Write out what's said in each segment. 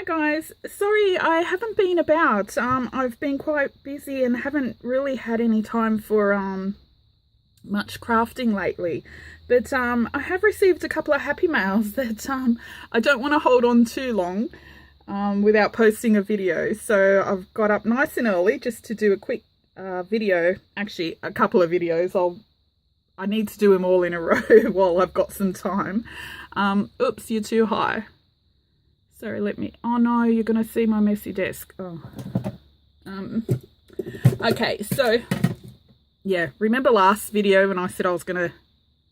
Hi guys, sorry I haven't been about. I've been quite busy and haven't really had any time for much crafting lately. But I have received a couple of happy mails that I don't want to hold on too long without posting a video. So I've got up nice and early just to do a quick video, actually a couple of videos. I need to do them all in a row while I've got some time. Oops, you're too high. Sorry, oh no, you're gonna see my messy desk. Oh. Okay, so yeah, remember last video when I said I was gonna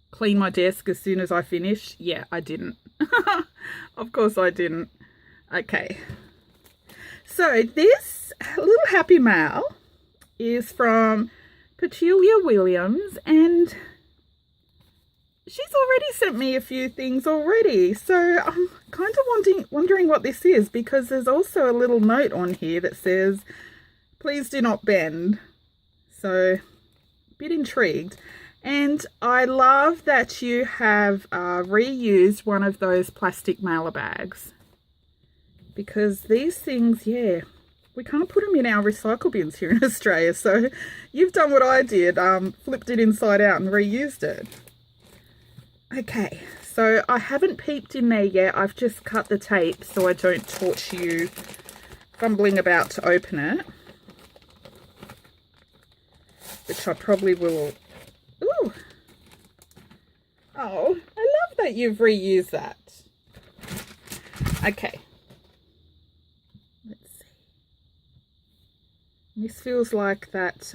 clean my desk as soon as I finished? Yeah, I didn't. Of course I didn't. Okay, so this little happy mail is from Petula Williams, and she's already sent me a few things already, so I'm kind of wondering what this is, because there's also a little note on here that says, please do not bend. So, a bit intrigued. And I love that you have reused one of those plastic mailer bags, because these things, yeah, we can't put them in our recycle bins here in Australia. So you've done what I did, flipped it inside out and reused it. Okay, so I haven't peeped in there yet. I've just cut the tape so I don't torture you fumbling about to open it, which I probably will. Ooh. Oh, I love that you've reused that. Okay. Let's see. This feels like that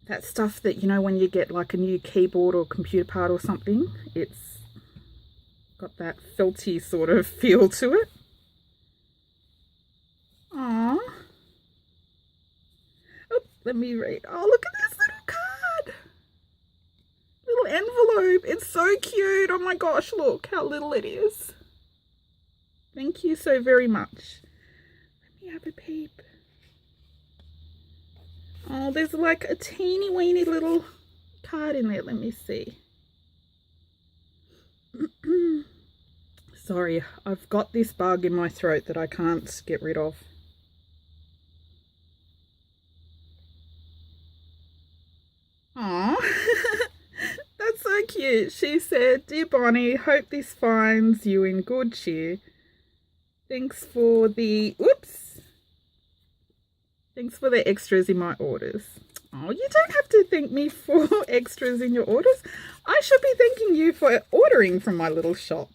that stuff that, you know, when you get like a new keyboard or computer part or something, it's got that felty sort of feel to it. Aww. Oh, let me read. Oh, look at this little card. Little envelope. It's so cute. Oh my gosh, look how little it is. Thank you so very much. Let me have a peep. Oh, there's like a teeny weeny little card in there. Let me see. Sorry, I've got this bug in my throat that I can't get rid of. Aw, that's so cute. She said, "Dear Bonnie, hope this finds you in good cheer. Thanks for the extras in my orders." Oh, you don't have to thank me for extras in your orders. I should be thanking you for ordering from my little shop.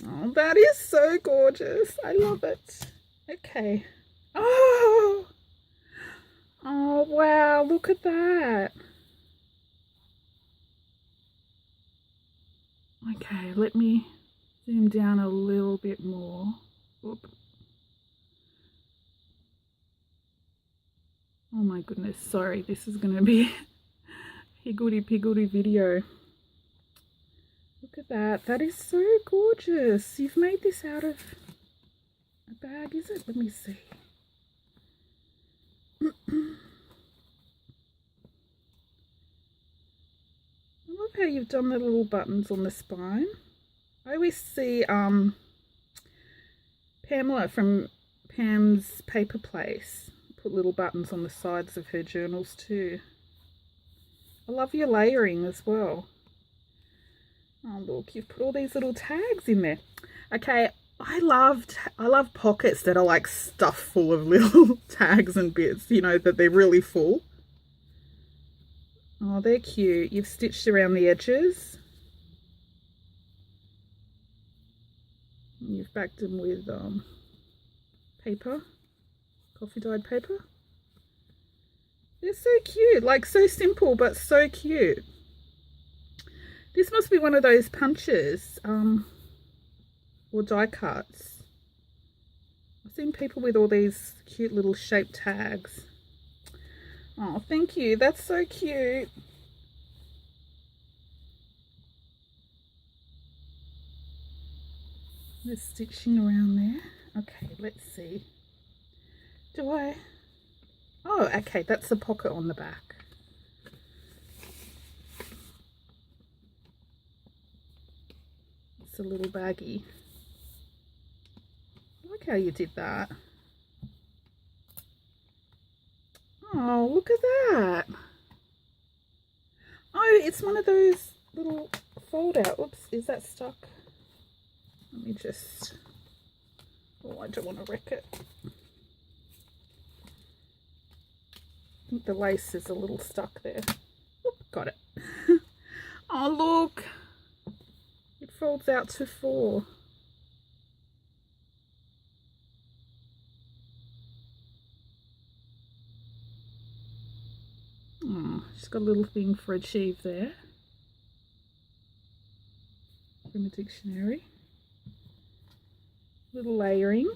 Oh, that is so gorgeous. I love it. Okay. Oh, wow, look at that. Okay, let me zoom down a little bit more. Oop. Oh my goodness, sorry, this is going to be a higgledy-piggledy video. Look at that. That is so gorgeous. You've made this out of a bag, is it? Let me see. I love how you've done the little buttons on the spine. I always see Pamela from Pam's Paper Place put little buttons on the sides of her journals too. I love your layering as well. Oh look, you've put all these little tags in there. Okay, I love pockets that are like stuffed full of little tags and bits, you know, that they're really full. Oh, they're cute. You've stitched around the edges. You've backed them with paper, coffee dyed paper. They're so cute, like so simple but so cute. This must be one of those punches or die cuts. I've seen people with all these cute little shaped tags. Oh, thank you. That's so cute. There's stitching around there. Okay, let's see. Oh, okay, that's the pocket on the back. It's a little baggie. I like how you did that. Oh, look at that. Oh, it's one of those little fold out. Oops, is that stuck? Let me just... Oh, I don't want to wreck it. I think the lace is a little stuck there. Oop, got it. Oh, look. It folds out to 4. Oh, she's got a little thing for a sheave there. From a dictionary. Little layering.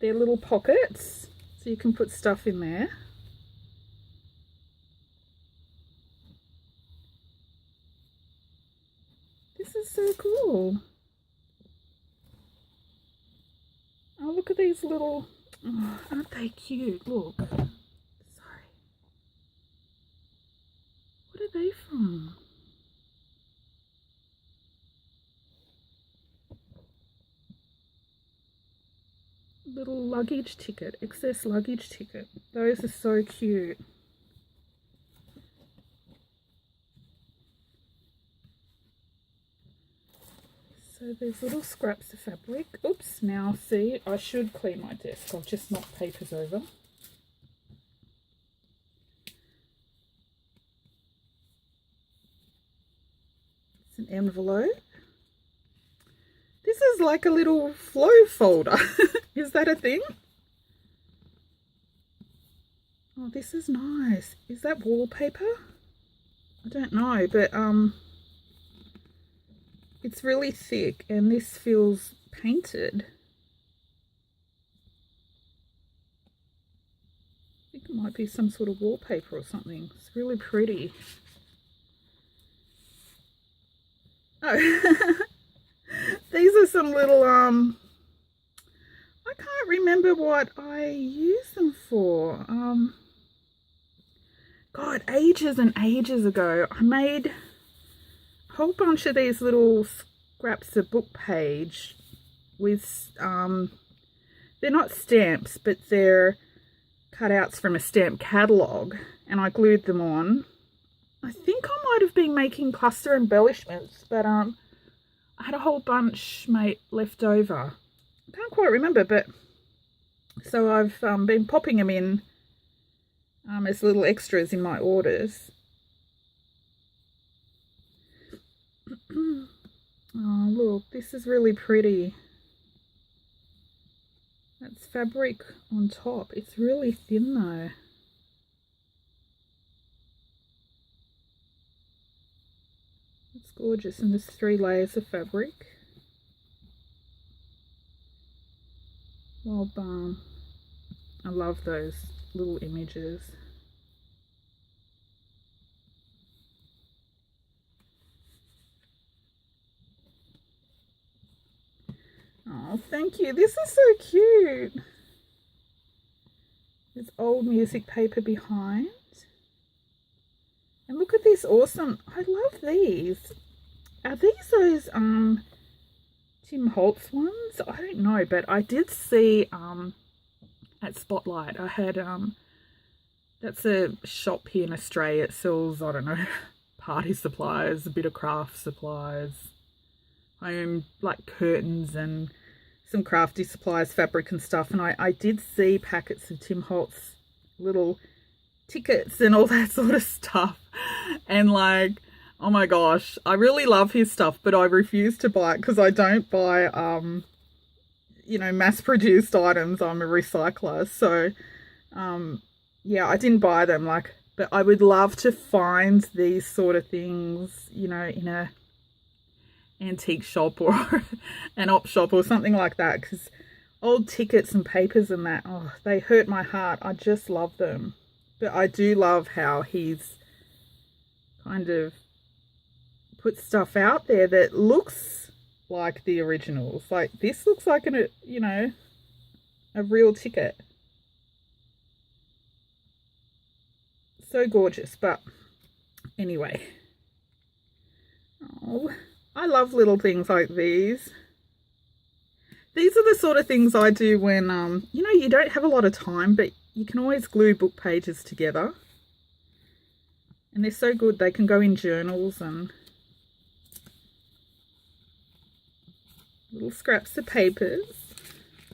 They're little pockets, so you can put stuff in there. This is so cool. Oh, look at these little, oh, aren't they cute? Look. Sorry. What are they from? Little luggage ticket, excess luggage ticket. Those are so cute. So there's little scraps of fabric. Oops, now see, I should clean my desk. I've just knocked papers over. It's an envelope. This is like a little flow folder. Is that a thing? Oh, this is nice. Is that wallpaper? I don't know, but it's really thick and this feels painted. I think it might be some sort of wallpaper or something. It's really pretty. Oh. These are some little, I can't remember what I used them for. God, ages and ages ago, I made a whole bunch of these little scraps of book page with, they're not stamps, but they're cutouts from a stamp catalogue, and I glued them on. I think I might have been making cluster embellishments, but I had a whole bunch left over. I can't quite remember, but so I've been popping them in as little extras in my orders. Oh, look, this is really pretty. That's fabric on top. It's really thin though. It's gorgeous, and there's 3 layers of fabric. Well done. I love those little images. Oh, thank you. This is so cute. There's old music paper behind. And look at this awesome, I love these. Are these those Tim Holtz ones? I don't know, but I did see at Spotlight, I had that's a shop here in Australia. It sells, I don't know, party supplies, a bit of craft supplies, home like curtains and some crafty supplies, fabric and stuff. And I did see packets of Tim Holtz little tickets and all that sort of stuff, and like, oh my gosh, I really love his stuff, but I refuse to buy it because I don't buy you know, mass-produced items. I'm a recycler, so yeah, I didn't buy them, like, but I would love to find these sort of things, you know, in a antique shop or an op shop or something like that, because old tickets and papers and that, oh, they hurt my heart. I just love them. But I do love how he's kind of put stuff out there that looks like the originals. Like this looks like you know, a real ticket. So gorgeous. But anyway, oh, I love little things like these. These are the sort of things I do when, you know, you don't have a lot of time, but you can always glue book pages together. And they're so good, they can go in journals and little scraps of papers.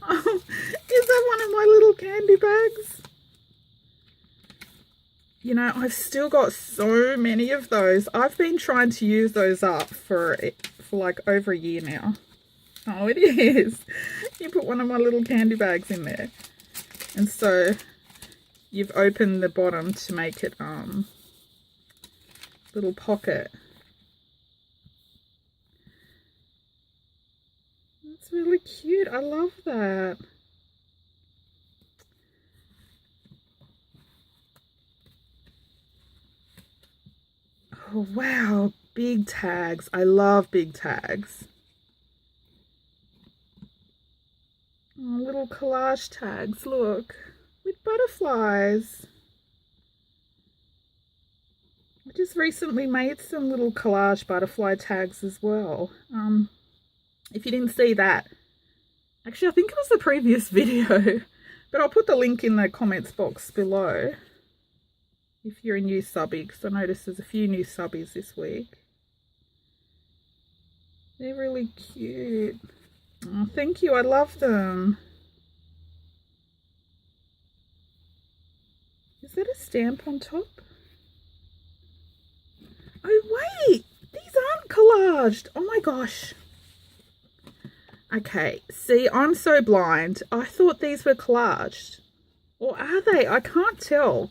Oh, is that one of my little candy bags? You know, I've still got so many of those. I've been trying to use those up for like over a year now. Oh, it is. You put one of my little candy bags in there. And so you've opened the bottom to make it little pocket. That's really cute. I love that. Oh, wow. Big tags. I love big tags. Oh, little collage tags, look, with butterflies. I just recently made some little collage butterfly tags as well. If you didn't see that, actually I think it was the previous video, but I'll put the link in the comments box below if you're a new subbie, because I noticed there's a few new subbies this week. They're really cute. Oh, thank you, I love them. Is that a stamp on top? Oh wait, these aren't collaged. Oh my gosh. Okay, see, I'm so blind. I thought these were collaged. Or are they? I can't tell.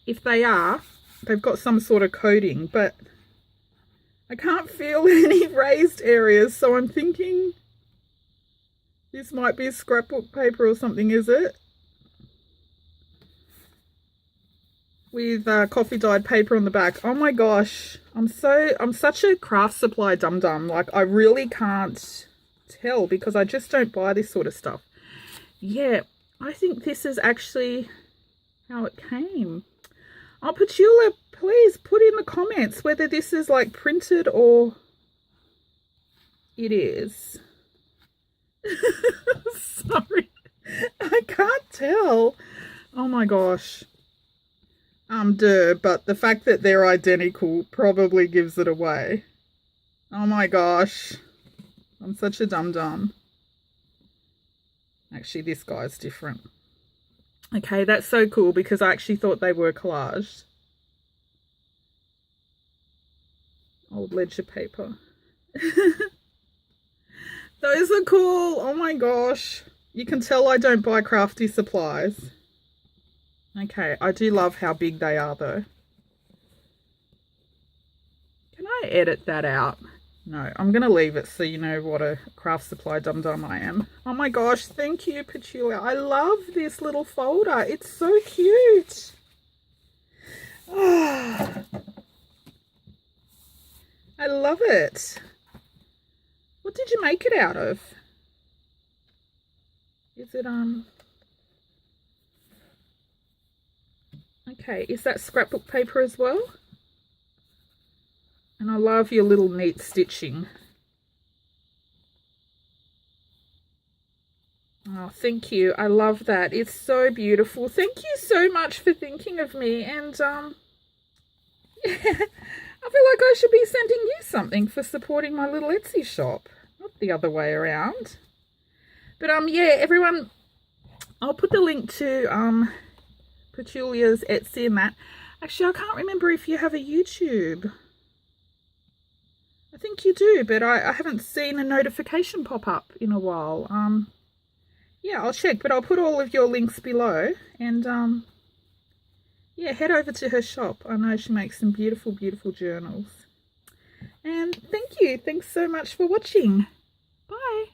If they are, they've got some sort of coating, but I can't feel any raised areas, so I'm thinking this might be scrapbook paper or something, is it? With coffee dyed paper on the back. Oh my gosh, I'm such a craft supply dum-dum. Like, I really can't tell because I just don't buy this sort of stuff. Yeah, I think this is actually how it came. Oh, Petula, please put in the comments whether this is like printed or it is. Sorry, I can't tell. Oh my gosh. But the fact that they're identical probably gives it away. Oh my gosh. I'm such a dum-dum. Actually, this guy's different. Okay, that's so cool because I actually thought they were collaged. Old ledger paper. Those are cool. Oh my gosh. You can tell I don't buy crafty supplies. Okay, I do love how big they are though. Can I edit that out? No, I'm going to leave it so you know what a craft supply dum-dum I am. Oh my gosh, thank you, Petula. I love this little folder. It's so cute. Oh, I love it. What did you make it out of? Is it, okay, is that scrapbook paper as well? And I love your little neat stitching. Oh, thank you. I love that. It's so beautiful. Thank you so much for thinking of me. And, yeah, I feel like I should be sending you something for supporting my little Etsy shop. Not the other way around. But, yeah, everyone, I'll put the link to, Petula's Etsy and that. Actually, I can't remember if you have a YouTube. I think you do, but I haven't seen a notification pop up in a while. Yeah, I'll check, but I'll put all of your links below. And, yeah, head over to her shop. I know she makes some beautiful, beautiful journals. And thank you. Thanks so much for watching. Bye.